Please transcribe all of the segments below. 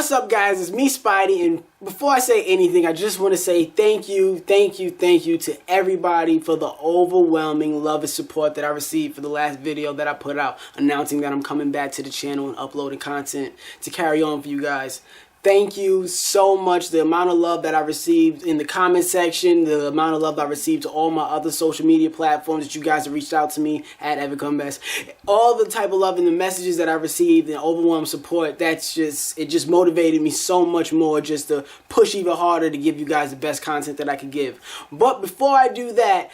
What's up, guys? It's me, Spidey, and before I say anything, I just want to say thank you to everybody for the overwhelming love and support that I received for the last video that I put out announcing that I'm coming back to the channel and uploading content to carry on for you guys. Thank you so much. The amount of love that I received in the comment section, the amount of love that I received to all my other social media platforms that you guys have reached out to me at EvanComeBest. All the type of love and the messages that I received and overwhelming support, it just motivated me so much more just to push even harder to give you guys the best content that I could give. But before I do that,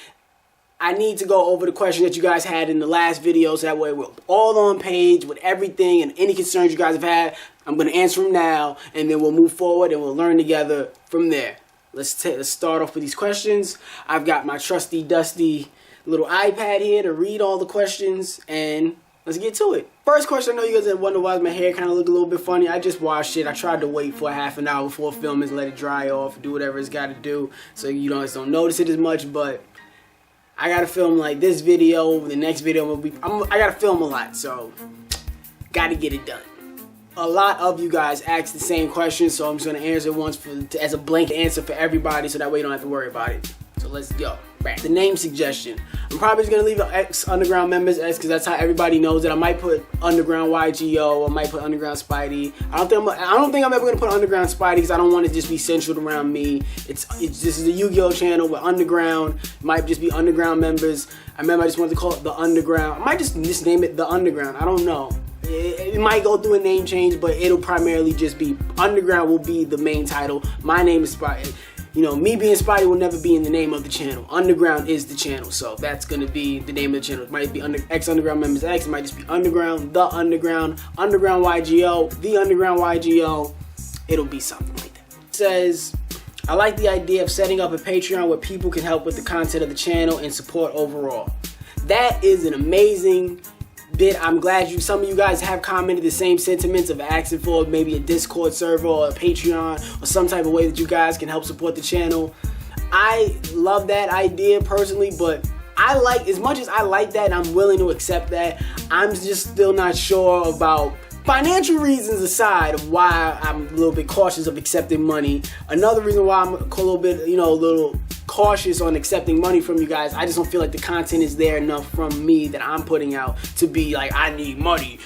I need to go over the question that you guys had in the last video so that way we're all on page with everything and any concerns you guys have had. I'm going to answer them now, and then we'll move forward and we'll learn together from there. Let's start off with these questions. I've got my trusty, dusty little iPad here to read all the questions, and let's get to it. First question, I know you guys wonder why my hair kind of look a little bit funny. I just washed it. I tried to wait for a half an hour before filming, let it dry off, do whatever it's got to do so you guys don't notice it as much, but I got to film like this video, the next video will be, I got to film a lot, so got to get it done. A lot of you guys asked the same question, so I'm just going to answer it once as a blanket answer for everybody so that way you don't have to worry about it. So let's go. Bam. The name suggestion. I'm probably just going to leave an X Underground Members X because that's how everybody knows it. I might put Underground YGO. I might put Underground Spidey. I don't think I'm ever going to put Underground Spidey because I don't want it to just be centered around me. This is a Yu-Gi-Oh channel with Underground. It might just be Underground Members. I remember I just wanted to call it The Underground. I might just name it The Underground. I don't know. It might go through a name change, but it'll primarily just be Underground will be the main title. My name is Spidey. You know, me being Spidey will never be in the name of the channel. Underground is the channel, so that's going to be the name of the channel. It might be X Underground Members X. It might just be Underground, The Underground, Underground YGO, The Underground YGO. It'll be something like that. It says, I like the idea of setting up a Patreon where people can help with the content of the channel and support overall. That is an amazing bit. I'm glad some of you guys have commented the same sentiments of asking for maybe a Discord server or a Patreon or some type of way that you guys can help support the channel. I love that idea personally, but as much as I like that and I'm willing to accept that, I'm just still not sure about financial reasons aside of why I'm a little bit cautious of accepting money. Another reason why I'm a little bit, a little cautious on accepting money from you guys, I just don't feel like the content is there enough from me that I'm putting out to be like, I need money.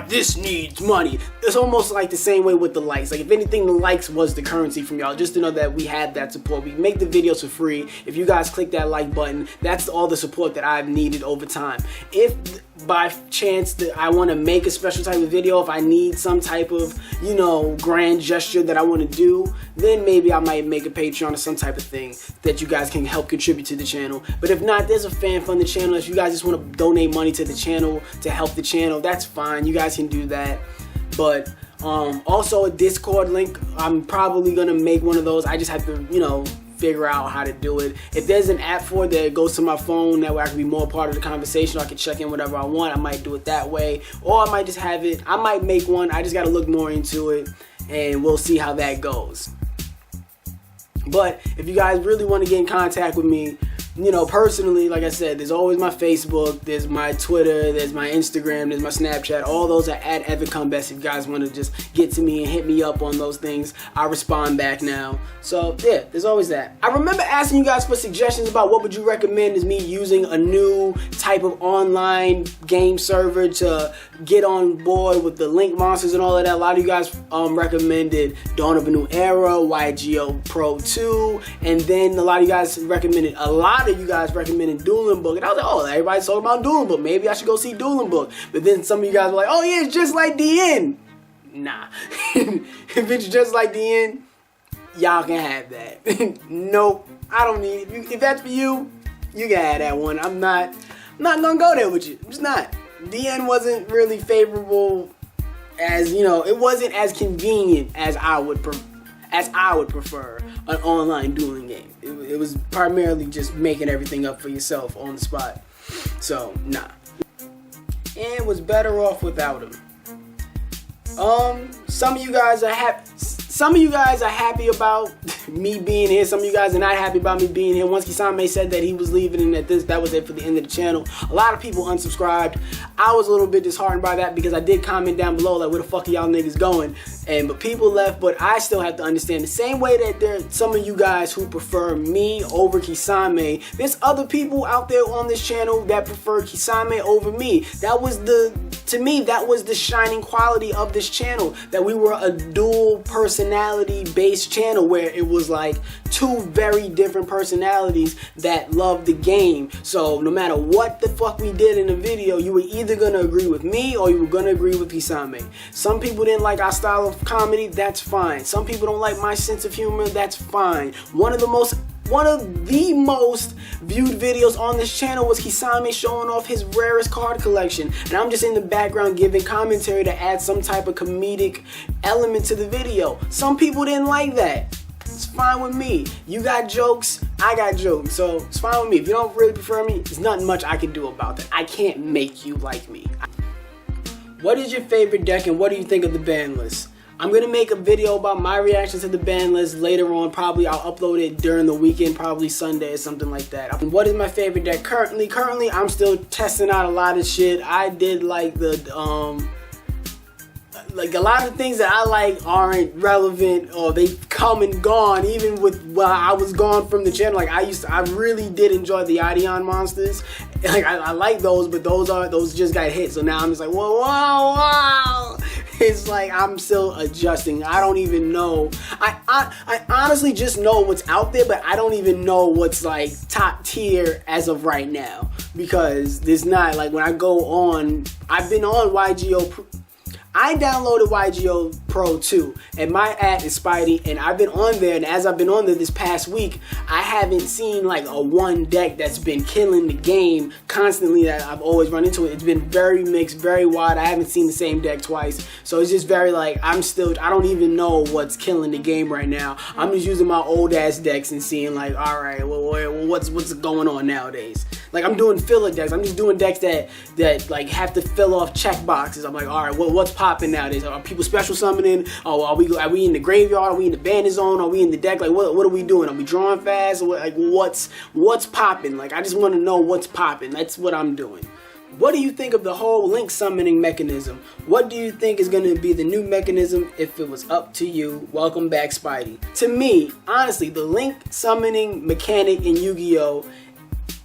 This needs money. It's almost like the same way with the likes. Like, if anything, the likes was the currency from y'all, just to know that we had that support. We make the videos for free. If you guys click that like button, that's all the support that I've needed over time. If by chance that I want to make a special type of video, if I need some type of, grand gesture that I want to do, then maybe I might make a Patreon or some type of thing that you guys can help contribute to the channel. But if not, there's a fan-funded channel. If you guys just want to donate money to the channel to help the channel, that's fine. You guys can do that. But also a Discord link, I'm probably going to make one of those. I just have to, figure out how to do it. If there's an app for it that goes to my phone, that way I can be more part of the conversation, I can check in whatever I want, I might do it that way, or I might just have it, I might make one. I just got to look more into it, and we'll see how that goes. But if you guys really want to get in contact with me, personally, like I said, there's always my Facebook, there's my Twitter, there's my Instagram, there's my Snapchat. All those are at EvanComeBest. If you guys want to just get to me and hit me up on those things, I respond back now. So yeah, there's always that. I remember asking you guys for suggestions about what would you recommend as me using a new type of online game server to get on board with the Link Monsters and all of that. A lot of you guys recommended Dawn of a New Era, YGO Pro 2, and then a lot of you guys recommended Dueling Book, and I was like, oh, everybody's talking about Dueling Book, maybe I should go see Dueling Book. But then some of you guys were like, oh yeah, it's just like DN. Nah. If it's just like DN, y'all can have that. Nope, I don't need it. If that's for you, you can have that one. I'm not gonna go there with you. I'm just not. DN wasn't really favorable as, it wasn't as convenient as I would prefer an online dueling game. It was primarily just making everything up for yourself on the spot. So, nah. And was better off without him. Some of you guys Some of you guys are happy about me being here. Some of you guys are not happy about me being here. Once Kisame said that he was leaving and that was it for the end of the channel, a lot of people unsubscribed. I was a little bit disheartened by that because I did comment down below like, where the fuck are y'all niggas going? But people left, but I still have to understand the same way that there are some of you guys who prefer me over Kisame. There's other people out there on this channel that prefer Kisame over me. To me, that was the shining quality of this channel, that we were a dual personality based channel where it was like two very different personalities that loved the game. So no matter what the fuck we did in the video, you were either gonna agree with me or you were gonna agree with Kisame. Some people didn't like our style of comedy, that's fine. Some people don't like my sense of humor, that's fine. One of the most viewed videos on this channel was Kisame showing off his rarest card collection, and I'm just in the background giving commentary to add some type of comedic element to the video. Some people didn't like that. It's fine with me. You got jokes, I got jokes, so it's fine with me. If you don't really prefer me, there's nothing much I can do about that. I can't make you like me. What is your favorite deck and what do you think of the ban list? I'm going to make a video about my reaction to the ban list later on. Probably I'll upload it during the weekend, probably Sunday or something like that. What is my favorite deck currently? Currently, I'm still testing out a lot of shit. I did like like a lot of things that I like aren't relevant or they've come and gone even while I was gone from the channel. Like I really did enjoy the Ideon monsters. Like I like those, but those just got hit. So now I'm just like, whoa. It's like I'm still adjusting. I don't even know. I honestly just know what's out there, but I don't even know what's like top tier as of right now, because there's not, like, when I go on, I've been on YGO. I downloaded YGO Pro 2, and my ad is Spidey, and I've been on there, and as I've been on there this past week, I haven't seen like a one deck that's been killing the game constantly that I've always run into it. It's been very mixed, very wide. I haven't seen the same deck twice, so it's just very like, I don't even know what's killing the game right now. I'm just using my old ass decks and seeing like, alright, well, what's going on nowadays? Like, I'm doing filler decks. I'm just doing decks that like have to fill off check boxes. I'm like, all right, what's popping nowadays? Are people special summoning? Oh, are we in the graveyard? Are we in the bandit zone? Are we in the deck? Like, what are we doing? Are we drawing fast? Like, what's popping? Like, I just want to know what's popping. That's what I'm doing. What do you think of the whole link summoning mechanism? What do you think is going to be the new mechanism if it was up to you? Welcome back, Spidey. To me, honestly, the link summoning mechanic in Yu-Gi-Oh!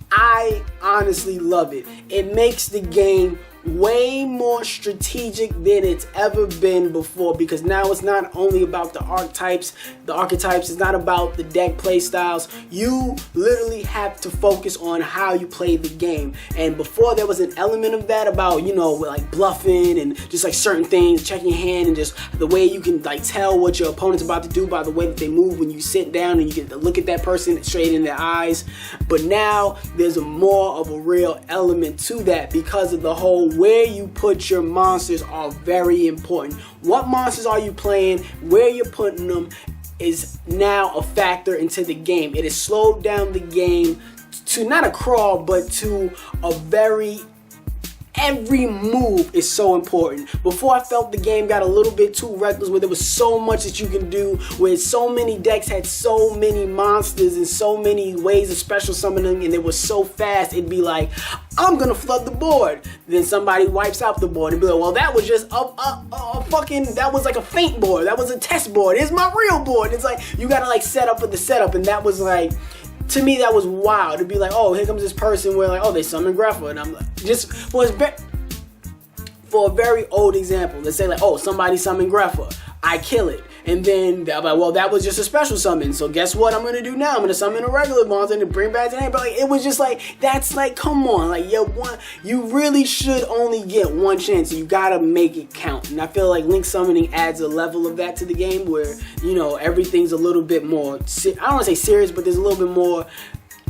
I honestly love it. It makes the game way more strategic than it's ever been before, because now it's not only about the archetypes, it's not about the deck play styles. You literally have to focus on how you play the game. And before, there was an element of that about, you know, like bluffing and just like certain things, checking your hand, and just the way you can like tell what your opponent's about to do by the way that they move when you sit down and you get to look at that person straight in their eyes. But now there's more of a real element to that, because of the whole where you put your monsters are very important. What monsters are you playing, where you're putting them is now a factor into the game. It has slowed down the game to not a crawl, but to a very, every move is so important. Before, I felt the game got a little bit too reckless, where there was so much that you can do, where so many decks had so many monsters and so many ways of special summoning, and it was so fast. It'd be like, I'm gonna flood the board. Then somebody wipes out the board and be like, well, that was just that was like a feint board. That was a test board. It's my real board. It's like, you gotta like set up for the setup, and that was like, to me, that was wild. To be like, oh, here comes this person where like, oh, they summon Greffa, and I'm like, just for a very old example, let's say like, oh, somebody summoned Greffa, I kill it, and then they're like, well, that was just a special summon, so guess what I'm gonna do now? I'm gonna summon a regular monster and bring back the name. But like, it was just like, that's like, come on, like, you really should only get one chance. You gotta make it count, and I feel like link summoning adds a level of that to the game where, you know, everything's a little bit more, I don't want to say serious, but there's a little bit more.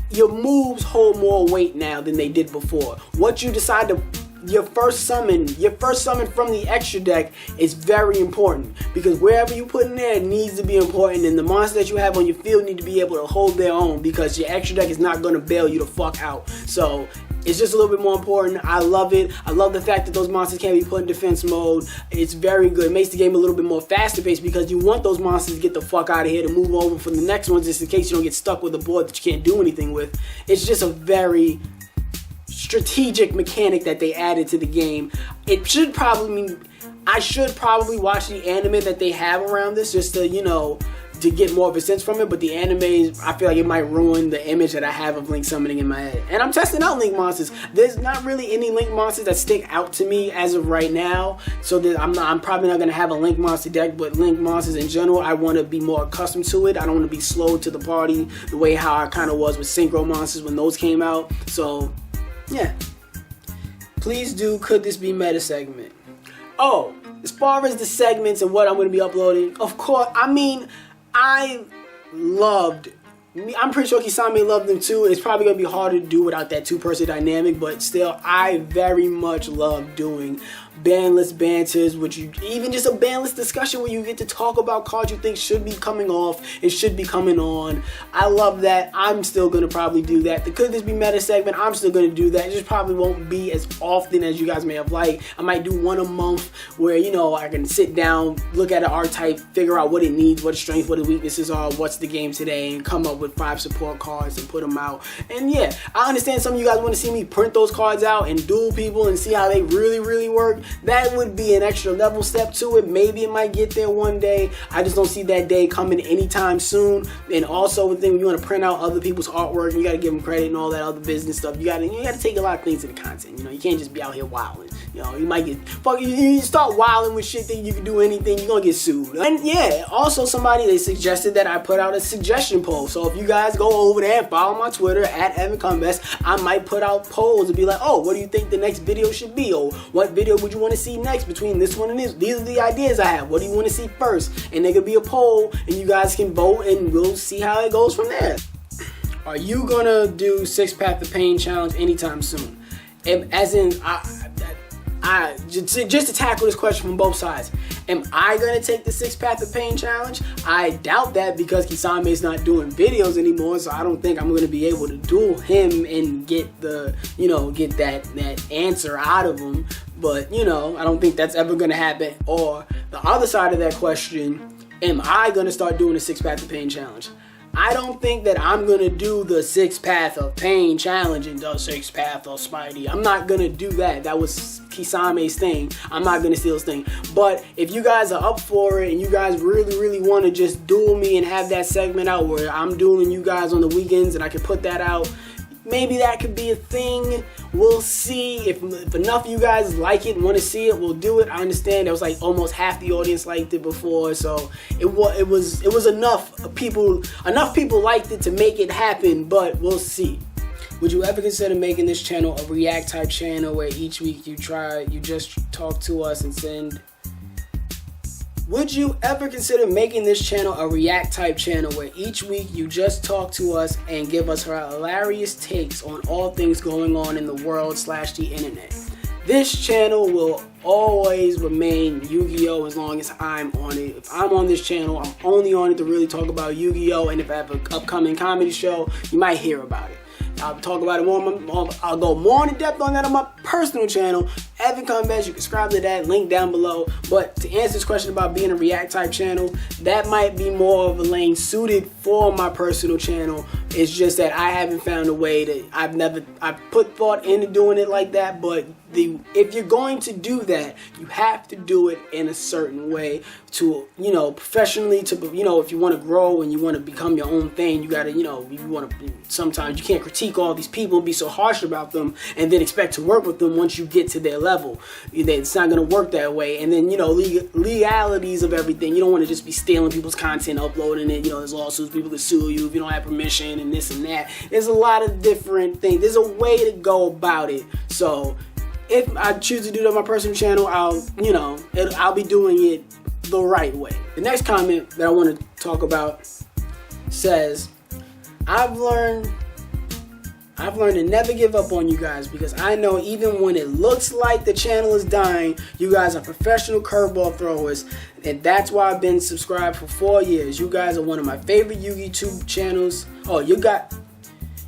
Your moves hold more weight now than they did before. What you decide to, your first summon from the extra deck is very important, because wherever you put in there, it needs to be important, and the monsters that you have on your field need to be able to hold their own, because your extra deck is not going to bail you the fuck out. So It's just a little bit more important. I love it. I love the fact that those monsters can't be put in defense mode. It's very good. It makes the game a little bit more faster paced because you want those monsters to get the fuck out of here to move over for the next ones just in case you don't get stuck with a board that you can't do anything with. It's just a very strategic mechanic that they added to the game. It should probably mean I should probably watch the anime that they have around this just to, you know, to get more of a sense from it, but the anime, I feel like it might ruin the image that I have of Link summoning in my head. And I'm testing out Link monsters. There's not really any Link monsters that stick out to me as of right now, so that I'm probably not going to have a Link monster deck, but Link monsters in general, I want to be more accustomed to it. I don't want to be slow to the party the way how I kind of was with Synchro monsters when those came out. So, yeah. Please do, could this be meta segment? Oh, as far as the segments and what I'm going to be uploading, of course, I mean, I'm pretty sure Kisame loved them too. It's probably going to be harder to do without that two-person dynamic, but still, I very much love doing bandless banters, which you even just a bandless discussion where you get to talk about cards you think should be coming off and should be coming on. I love that. I'm still gonna probably do that. The Could This Be Meta segment, I'm still gonna do that. It just probably won't be as often as you guys may have liked. I might do one a month where, you know, I can sit down, look at an archetype, figure out what it needs, what its strengths, what its weaknesses are, what's the game today, and come up with 5 support cards and put them out. And yeah, I understand some of you guys want to see me print those cards out and duel people and see how they really work. That would be an extra level step to it. Maybe it might get there one day. I just don't see that day coming anytime soon. And also, the thing, when you want to print out other people's artwork, you got to give them credit and all that other business stuff. You got to take a lot of things to the content. You know, you can't just be out here wilding. You know, you might get you start wilding with shit thinking you can do anything, you're gonna get sued. And yeah, also they suggested that I put out a suggestion poll. So if you guys go over there and follow my Twitter at Evan Cumbest, I might put out polls and be like, oh, what do you think the next video should be? Or what video would you want to see next between this one and this? These are the ideas I have. What do you want to see first? And there could be a poll and you guys can vote and we'll see how it goes from there. Are you gonna do 6 Path of Pain challenge anytime soon? As in, just to tackle this question from both sides, am I gonna take the 6 Path of Pain challenge? I doubt that because Kisame is not doing videos anymore, so I don't think I'm gonna be able to duel him and get the, you know, get that answer out of him. But you know, I don't think that's ever gonna happen. Or the other side of that question, am I gonna start doing the 6 Path of Pain challenge? I don't think that I'm gonna do the 6 Path of Pain challenge and the 6 Path of Spidey. I'm not gonna do that. That was Kisame's thing. I'm not gonna steal his thing. But if you guys are up for it and you guys really want to just duel me and have that segment out where I'm dueling you guys on the weekends and I can put that out, maybe that could be a thing. We'll see. If enough of you guys like it and want to see it, we'll do it. I understand there was like almost half the audience liked it before, so it was enough people liked it to make it happen, but we'll see. Would you ever consider making this channel a react type channel where each week you just talk to us and send? Would you ever consider making this channel a react type channel where each week you just talk to us and give us hilarious takes on all things going on in the world / the internet? This channel will always remain Yu-Gi-Oh! As long as I'm on it. If I'm on this channel, I'm only on it to really talk about Yu-Gi-Oh! And if I have an upcoming comedy show, you might hear about it. I'll talk about it more. I'll go more in depth on that on my personal channel, Evan Cumbest. You can subscribe to that, link down below. But to answer this question about being a react type channel, that might be more of a lane suited for my personal channel. It's just that I haven't found a way to. I've put thought into doing it like that, but if you're going to do that, you have to do it in a certain way to, you know, professionally, to, you know, if you want to grow and you want to become your own thing, you got to, you know, you want to, sometimes you can't critique all these people and be so harsh about them and then expect to work with them once you get to their level. It's not going to work that way. And then, you know, legalities of everything. You don't want to just be stealing people's content, uploading it. You know, there's lawsuits, people that sue you if you don't have permission and this and that. There's a lot of different things. There's a way to go about it. So if I choose to do it on my personal channel, I'll be doing it the right way. The next comment that I want to talk about says, I've learned to never give up on you guys because I know even when it looks like the channel is dying, you guys are professional curveball throwers, and that's why I've been subscribed for 4 years. You guys are one of my favorite Yu-Gi-Oh! Channels. Oh, you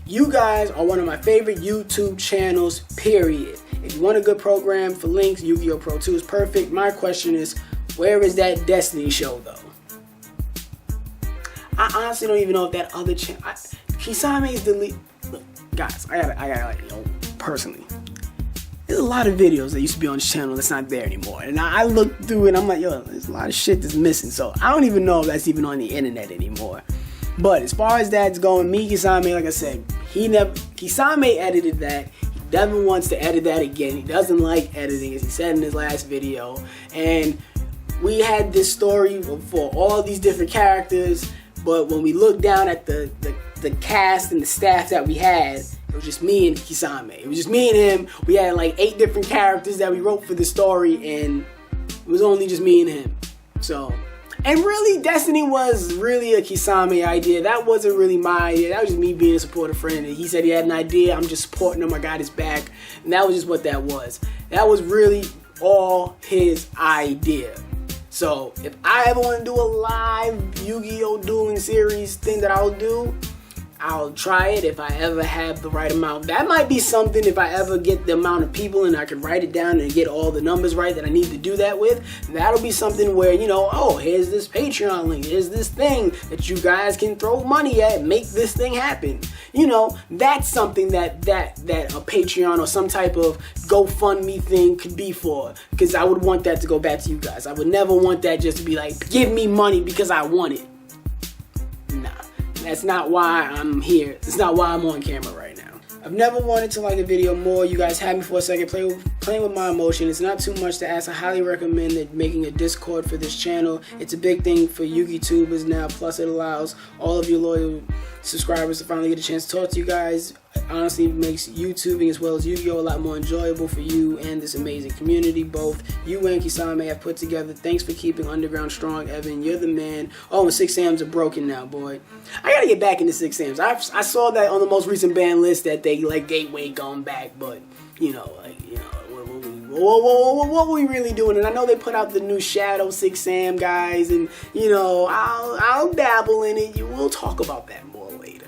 You guys are one of my favorite YouTube channels, period. If you want a good program for links, Yu-Gi-Oh! Pro 2 is perfect. My question is, where is that Destiny show, though? I honestly don't even know if that other channel... Kisame's delete... Look, guys, I gotta like, you know, personally, there's a lot of videos that used to be on this channel that's not there anymore. And I look through it and I'm like, yo, there's a lot of shit that's missing. So I don't even know if that's even on the internet anymore. But as far as that's going, me, Kisame, like I said, Kisame edited that. He never wants to edit that again. He doesn't like editing, as he said in his last video. And we had this story for all these different characters, but when we looked down at the cast and the staff that we had, it was just me and Kisame. It was just me and him. We had like 8 different characters that we wrote for the story, and it was only just me and him. So, and really, Destiny was really a Kisame idea. That wasn't really my idea. That was just me being a supportive friend. And he said he had an idea. I'm just supporting him. I got his back. And that was just what that was. That was really all his idea. So, if I ever want to do a live Yu-Gi-Oh! Dueling series thing that I'll do, I'll try it if I ever have the right amount. That might be something if I ever get the amount of people and I can write it down and get all the numbers right that I need to do that with. That'll be something where, you know, oh, here's this Patreon link. Here's this thing that you guys can throw money at and make this thing happen. You know, that's something that a Patreon or some type of GoFundMe thing could be for. Because I would want that to go back to you guys. I would never want that just to be like, give me money because I want it. Nah. That's not why I'm here. That's not why I'm on camera right now. I've never wanted to like a video more. You guys had me for a second playing with my emotion. It's not too much to ask. I highly recommend it, making a Discord for this channel. It's a big thing for Yu-Gi tubers now. Plus, it allows all of your loyal subscribers to finally get a chance to talk to you guys. It honestly makes YouTubing as well as Yu-Gi-Oh! A lot more enjoyable for you and this amazing community. Both you and Kisame have put together. Thanks for keeping Underground strong, Evan. You're the man. Oh, and 6 Sams are broken now, boy. I gotta get back into 6 Sams. I saw that on the most recent ban list that they like Gateway going back, but you know, what were we really doing? And I know they put out the new Shadow 6 Sam guys, and you know, I'll dabble in it. We'll talk about that more later.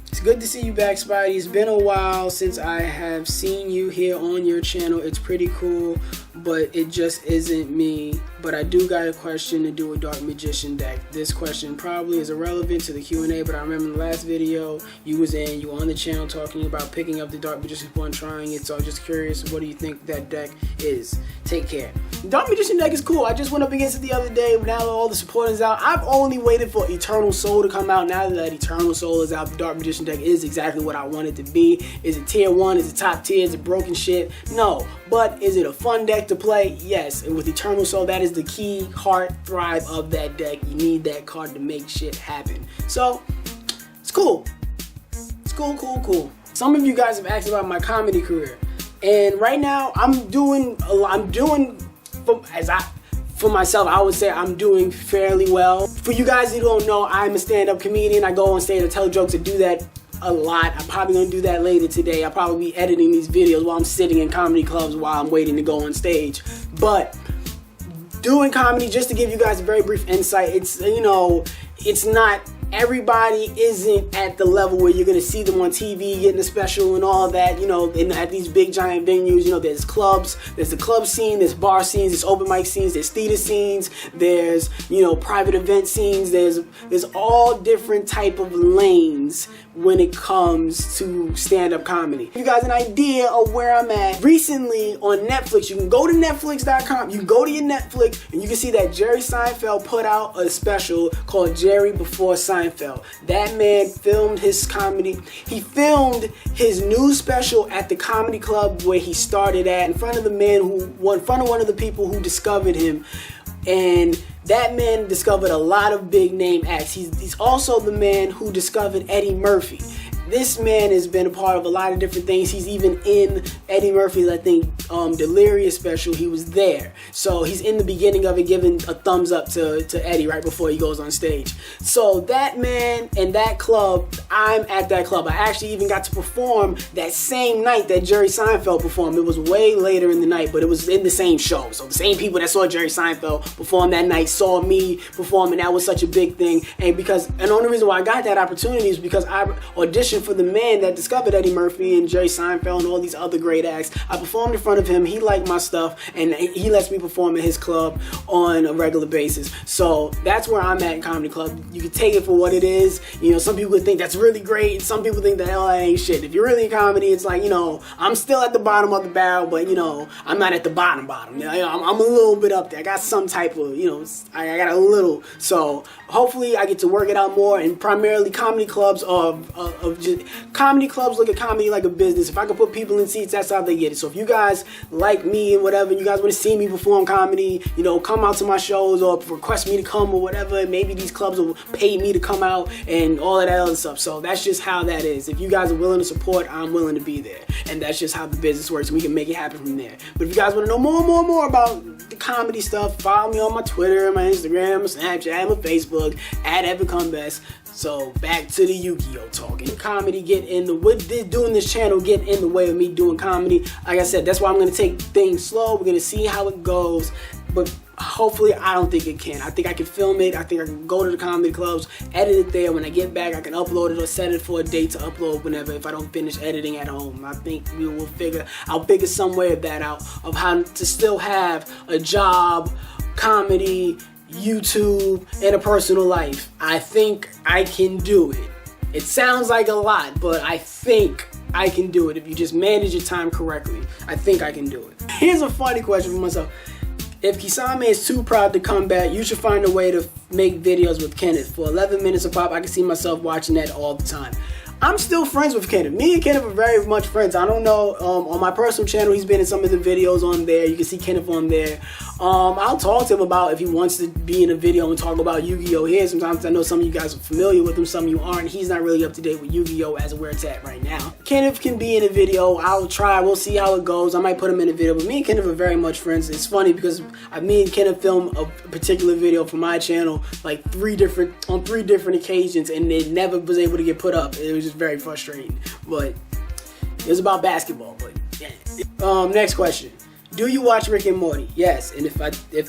It's good to see you back, Spidey. It's been a while since I have seen you here on your channel. It's pretty cool, but it just isn't me. But I do got a question to do with Dark Magician deck. This question probably is irrelevant to the Q&A, but I remember in the last video you were on the channel talking about picking up the Dark Magician upon trying it, so I'm just curious, what do you think that deck is? Take care. The Dark Magician deck is cool. I just went up against it the other day. Now all the support is out. I've only waited for Eternal Soul to come out. Now that Eternal Soul is out, the Dark Magician deck is exactly what I want it to be. Is it tier 1? Is it top tier? Is it broken shit? No. But is it a fun deck to play? Yes. And with Eternal Soul, that is the key heart thrive of that deck. You need that card to make shit happen. So, it's cool. It's cool. Some of you guys have asked about my comedy career. And right now, for myself, I would say I'm doing fairly well. For you guys who don't know, I'm a stand-up comedian. I go on stage, I tell jokes, I do that a lot. I'm probably gonna do that later today. I'll probably be editing these videos while I'm sitting in comedy clubs while I'm waiting to go on stage. But doing comedy, just to give you guys a very brief insight, it's, you know, it's not, everybody isn't at the level where you're gonna see them on TV getting a special and all that, you know, at these big giant venues. You know, there's clubs, there's the club scene, there's bar scenes, there's open mic scenes, there's theater scenes, there's, you know, private event scenes, there's all different type of lanes when it comes to stand-up comedy. Give you guys an idea of where I'm at. Recently on Netflix, you can go to netflix.com, you can go to your Netflix, and you can see that Jerry Seinfeld put out a special called Jerry Before Seinfeld. That man filmed his comedy. He filmed his new special at the comedy club where he started at, in front of one of the people who discovered him. And that man discovered a lot of big name acts. He's also the man who discovered Eddie Murphy. This man has been a part of a lot of different things. He's even in Eddie Murphy's, I think, Delirious special. He was there. So he's in the beginning of it, giving a thumbs up to Eddie right before he goes on stage. So that man and that club, I'm at that club. I actually even got to perform that same night that Jerry Seinfeld performed. It was way later in the night, but it was in the same show. So the same people that saw Jerry Seinfeld perform that night saw me perform, and that was such a big thing. And the only reason why I got that opportunity is because I auditioned inspiration for the man that discovered Eddie Murphy and Jerry Seinfeld and all these other great acts. I performed in front of him. He liked my stuff, and he lets me perform at his club on a regular basis. So that's where I'm at in comedy club. You can take it for what it is. You know, some people would think that's really great, and some people think that hell that ain't shit. If you're really in comedy, it's like, you know, I'm still at the bottom of the barrel, but you know, I'm not at the bottom. You know, I'm a little bit up there. I got some type of, you know, I got a little. So hopefully I get to work it out more, and primarily comedy clubs comedy clubs look at comedy like a business. If I can put people in seats, that's how they get it. So if you guys like me and whatever, you guys want to see me perform comedy, you know, come out to my shows or request me to come or whatever. Maybe these clubs will pay me to come out and all of that other stuff. So that's just how that is. If you guys are willing to support, I'm willing to be there. And that's just how the business works. We can make it happen from there. But if you guys want to know more about the comedy stuff, follow me on my Twitter, my Instagram, my Snapchat, my Facebook, at Evan Cumbest. So back to the Yu-Gi-Oh talking. Comedy doing this channel get in the way of me doing comedy. Like I said, that's why I'm going to take things slow. We're going to see how it goes. But hopefully, I don't think it can. I think I can film it. I think I can go to the comedy clubs, edit it there. When I get back, I can upload it or set it for a date to upload whenever, if I don't finish editing at home. I think I'll figure some way of that out, of how to still have a job, comedy, YouTube, and a personal life. I think I can do it. It sounds like a lot, but I think I can do it. If you just manage your time correctly, I think I can do it. Here's a funny question for myself. If Kisame is too proud to come back, you should find a way to make videos with Kenneth. For 11 minutes of pop, I can see myself watching that all the time. I'm still friends with Kenneth. Me and Kenneth are very much friends. I don't know, on my personal channel, he's been in some of the videos on there. You can see Kenneth on there. I'll talk to him about if he wants to be in a video and talk about Yu-Gi-Oh! Here. Sometimes I know some of you guys are familiar with him, some of you aren't. He's not really up to date with Yu-Gi-Oh! As where it's at right now. Kenneth can be in a video. I'll try. We'll see how it goes. I might put him in a video. But me and Kenneth are very much friends. It's funny because me and Kenneth filmed a particular video for my channel like on three different occasions, and it never was able to get put up. It was just very frustrating. But it was about basketball. But yeah. Next question. Do you watch Rick and Morty? Yes, and if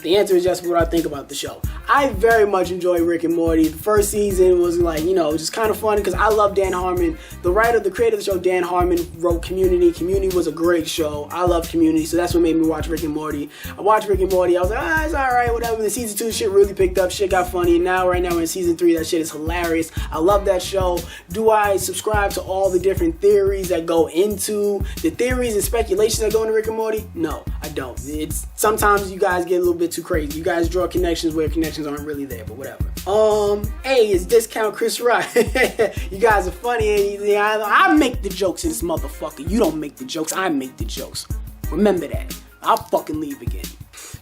the answer is yes, what I think about the show. I very much enjoy Rick and Morty. The first season was like, you know, just kind of fun because I love Dan Harmon. The creator of the show, Dan Harmon, wrote Community. Community was a great show. I love Community, so that's what made me watch Rick and Morty. I watched Rick and Morty. I was like, it's alright, whatever. The season 2 shit really picked up. Shit got funny. And right now we're in season 3. That shit is hilarious. I love that show. Do I subscribe to all the different theories that go into the theories and speculations that go into Rick and Morty? No, I don't. It's sometimes you guys get a little bit too crazy. You guys draw connections where connections aren't really there, but whatever. Hey, it's Discount Chris Rock. You guys are funny, and I make the jokes in this motherfucker. You don't make the jokes, I make the jokes. Remember that. I'll fucking leave again.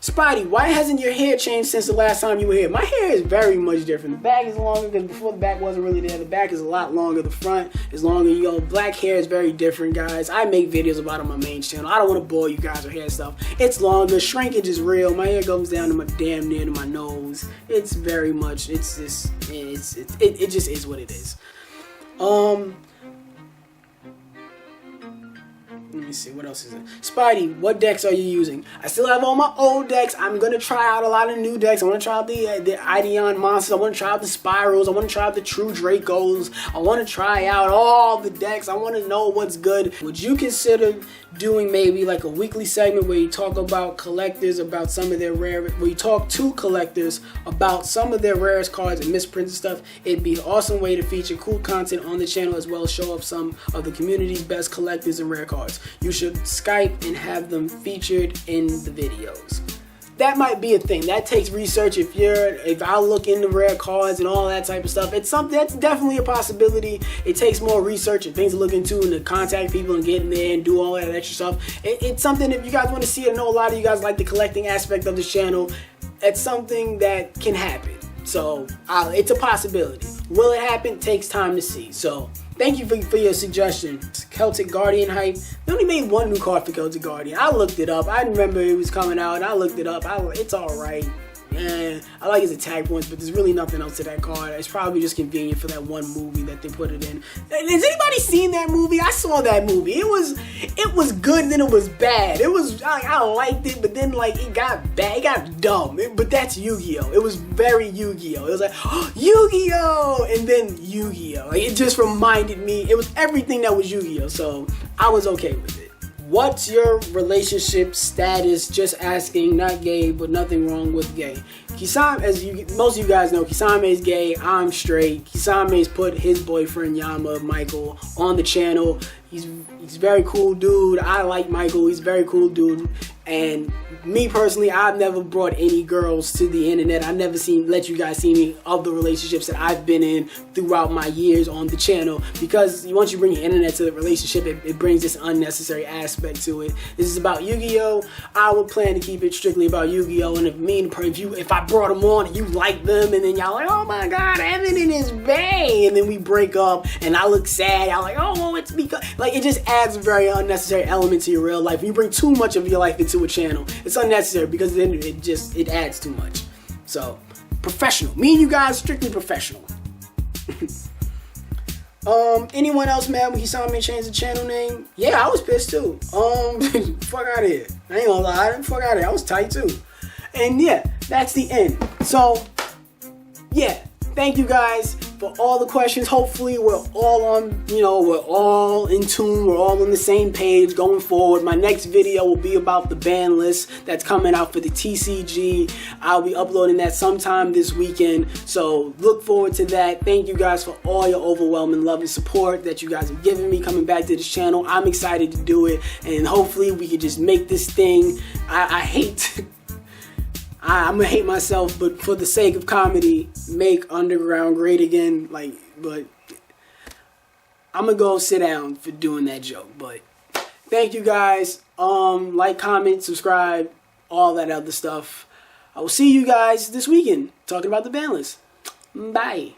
Spidey, why hasn't your hair changed since the last time you were here? My hair is very much different. The back is longer because before the back wasn't really there. The back is a lot longer. The front is longer. You know, black hair is very different, guys. I make videos about it on my main channel. I don't want to bore you guys with hair stuff. It's longer. Shrinkage is real. My hair goes down to my damn near to my nose. It's very much. It just is what it is. Let me see, what else is it? Spidey, what decks are you using? I still have all my old decks. I'm going to try out a lot of new decks. I want to try out the Ideon Monsters. I want to try out the Spirals. I want to try out the True Dracos. I want to try out all the decks. I want to know what's good. Would you consider doing maybe like a weekly segment where you talk about collectors, about some of their where you talk to collectors about some of their rarest cards and misprints and stuff? It'd be an awesome way to feature cool content on the channel as well as show off some of the community's best collectors and rare cards. You should Skype and have them featured in the videos. That might be a thing. That takes research. If I look into rare cards and all that type of stuff, it's something that's definitely a possibility. It takes more research and things to look into and to contact people and get in there and do all that extra stuff. It's something, if you guys want to see it, I know a lot of you guys like the collecting aspect of this channel. It's something that can happen. So it's a possibility. Will it happen? Takes time to see. So thank you for your suggestion. Celtic Guardian hype. They only made one new card for Celtic Guardian. I looked it up. I remember it was coming out. I looked it up. It's alright. I like his attack points, but there's really nothing else to that card. It's probably just convenient for that one movie that they put it in. Has anybody seen that movie? I saw that movie. It was good, and then it was bad. I liked it, but then like it got bad, it got dumb. But that's Yu-Gi-Oh! It was very Yu-Gi-Oh! It was like, oh, Yu-Gi-Oh! And then Yu-Gi-Oh! Like, it just reminded me, it was everything that was Yu-Gi-Oh! So I was okay with it. What's your relationship status? Just asking, not gay, but nothing wrong with gay. Kisame, as most of you guys know, Kisame is gay, I'm straight. Kisame's put his boyfriend Yama, Michael, on the channel. He's a very cool dude. I like Michael, he's a very cool dude. And me personally, I've never brought any girls to the internet. I've never let you guys see any of the relationships that I've been in throughout my years on the channel. Because once you bring your internet to the relationship, it brings this unnecessary aspect to it. This is about Yu-Gi-Oh! I would plan to keep it strictly about Yu-Gi-Oh! And if I brought them on and you like them, and then y'all like, oh my god, Evan and his bae, and then we break up and I look sad, y'all like, oh, well, it's because, like, it just adds a very unnecessary element to your real life. When you bring too much of your life into a channel, it's unnecessary, because then it adds too much. So professional, me and you guys strictly professional. Anyone else mad when he saw me change the channel name? Yeah, I was pissed too. Fuck out of here. I ain't gonna lie, fuck out of here. I was tight too. And yeah, that's the end. So yeah, thank you guys for all the questions. Hopefully we're all on, we're all in tune, we're all on the same page going forward. My next video will be about the ban list that's coming out for the TCG. I'll be uploading that sometime this weekend, so look forward to that. Thank you guys for all your overwhelming love and support that you guys have given me coming back to this channel. I'm excited to do it, and hopefully we can just make this thing. I'm gonna hate myself, but for the sake of comedy, make Underground great again. But I'm gonna go sit down for doing that joke. But thank you guys. Like, comment, subscribe, all that other stuff. I will see you guys this weekend talking about the ban list. Bye.